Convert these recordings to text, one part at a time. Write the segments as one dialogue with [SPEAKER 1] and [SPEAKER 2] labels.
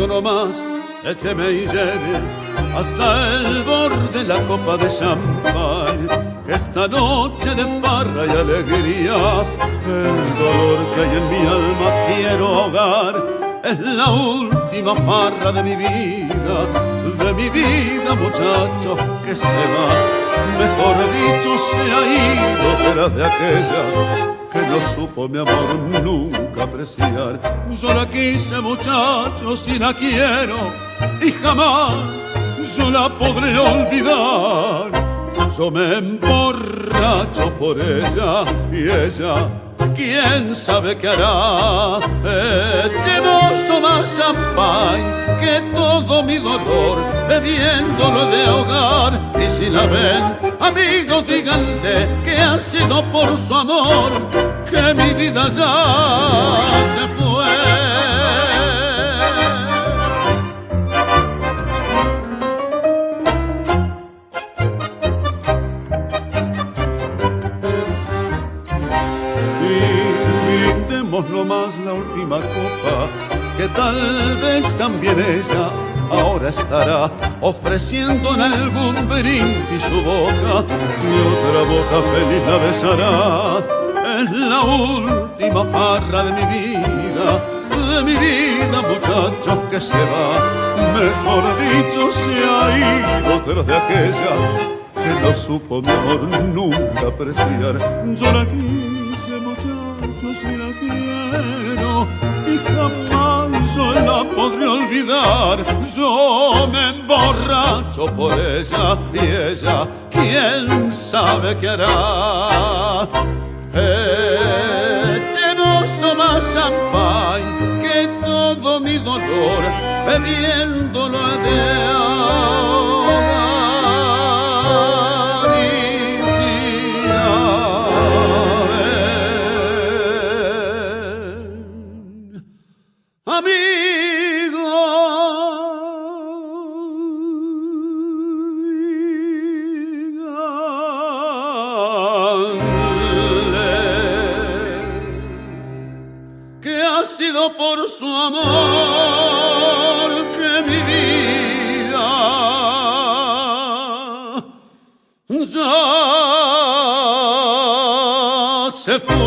[SPEAKER 1] poquito nomás, écheme y lleve hasta el borde la copa de champán. Que esta noche de farra y alegría, el dolor que hay en mi alma quiero ahogar. Es la última farra de mi vida, muchacho, que se va. Mejor dicho, se ha ido detrás de aquella que no supo mi amor nunca apreciar. Yo la quise, muchacho, si la quiero, y jamás yo la podré olvidar. Yo me emborracho por ella y ella, quién sabe qué hará. Echemos más champán, que todo mi dolor bebiéndolo de ahogar. Y si la ven, amigos, díganle que ha sido por su amor que mi vida ya se fue. Nomás la última copa, que tal vez también ella ahora estará ofreciendo en algún brindis su boca, y otra boca feliz la besará. Es la última farra de mi vida, muchachos, que se va. Mejor dicho, se ha ido tras de aquella que no supo mi amor nunca apreciar. Yo la quise, muchachos, si la quiero, y jamás yo la podré olvidar. Yo me emborracho por ella y ella, quién sabe qué hará. Echemos más champán, que todo mi dolor bebiéndolo de ahogar. Amigo, díganle que ha sido por su amor que mi vida ya se fue.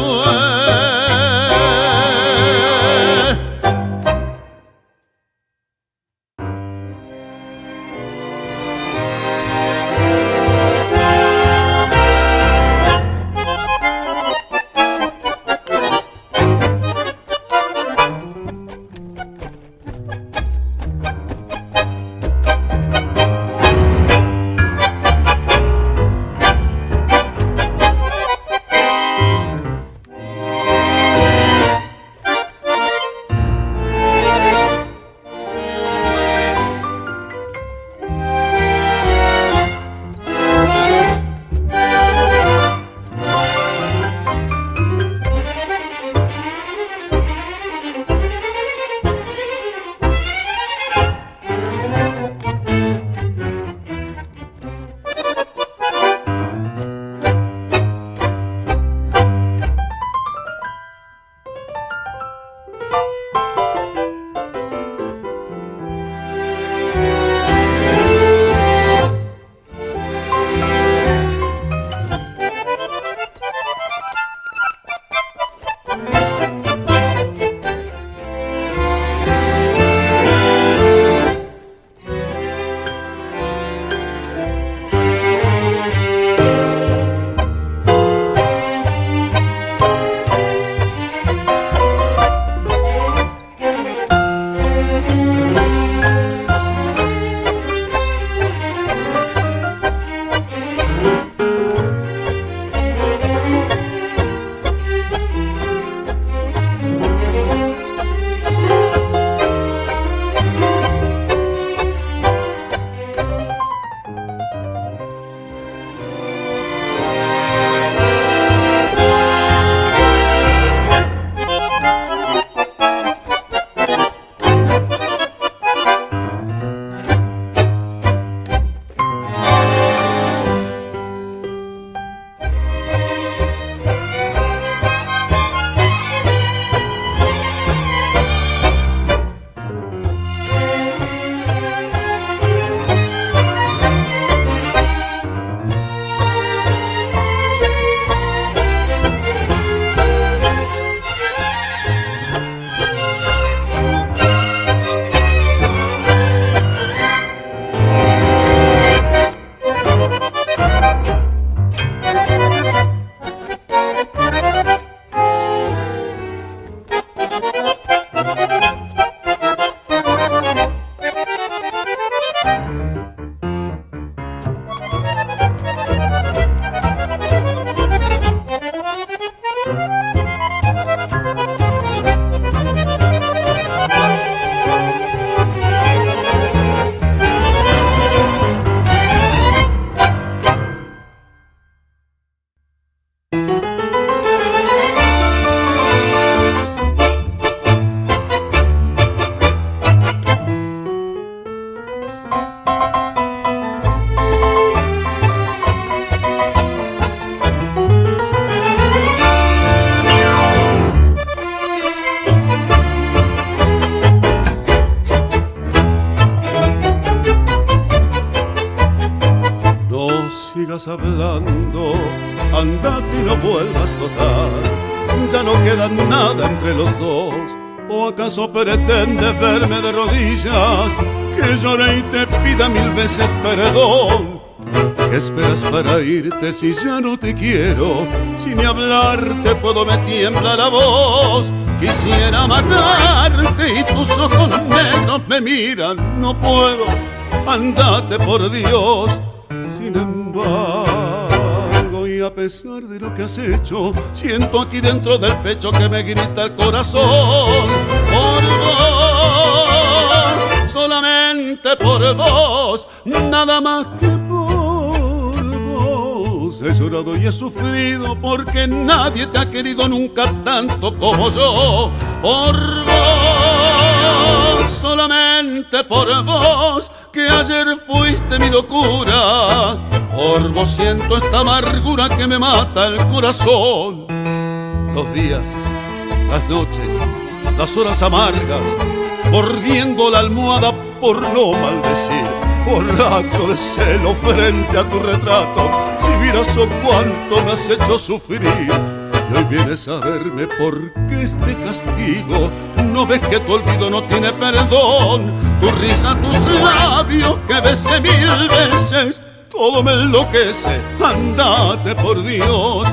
[SPEAKER 1] sigas hablando, andate y no vuelvas total. Ya no queda nada entre los dos. ¿O acaso pretendes verme de rodillas, que llore y te pida 1000 veces perdón? ¿Qué esperas para irte si ya no te quiero? Si ni hablarte puedo me tiembla la voz. Quisiera matarte y tus ojos negros me miran. No puedo, andate por Dios. Sin embargo, y a pesar de lo que has hecho, siento aquí dentro del pecho que me grita el corazón. Por vos, solamente por vos, nada más que por vos. He llorado y he sufrido porque nadie te ha querido nunca tanto como yo. Por vos, solamente por vos, que ayer fuiste mi locura. Por vos siento esta amargura que me mata el corazón. Los días, las noches, las horas amargas, mordiendo la almohada por no maldecir, borracho de celo frente a tu retrato. Si vieras oh cuánto me has hecho sufrir. Y hoy vienes a verme porque este castigo. No ves que tu olvido no tiene perdón. Tu risa, tus labios que besé 1000 veces, todo me enloquece, andate por Dios.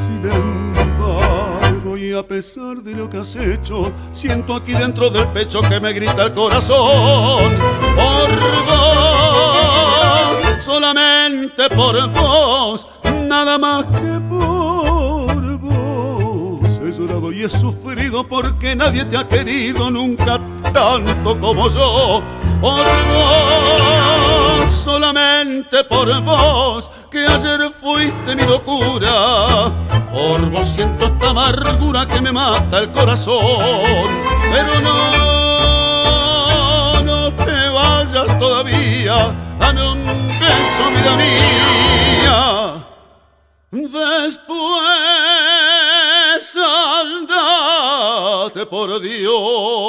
[SPEAKER 1] Sin embargo, y a pesar de lo que has hecho, siento aquí dentro del pecho que me grita el corazón. Por vos, solamente por vos, nada más que por vos. He llorado y he sufrido porque nadie te ha querido nunca tanto como yo. Por vos, solamente por vos, que ayer fuiste mi locura. Por vos siento esta amargura que me mata el corazón. Pero no te vayas todavía, dame un beso, vida mía. Después andate por Dios.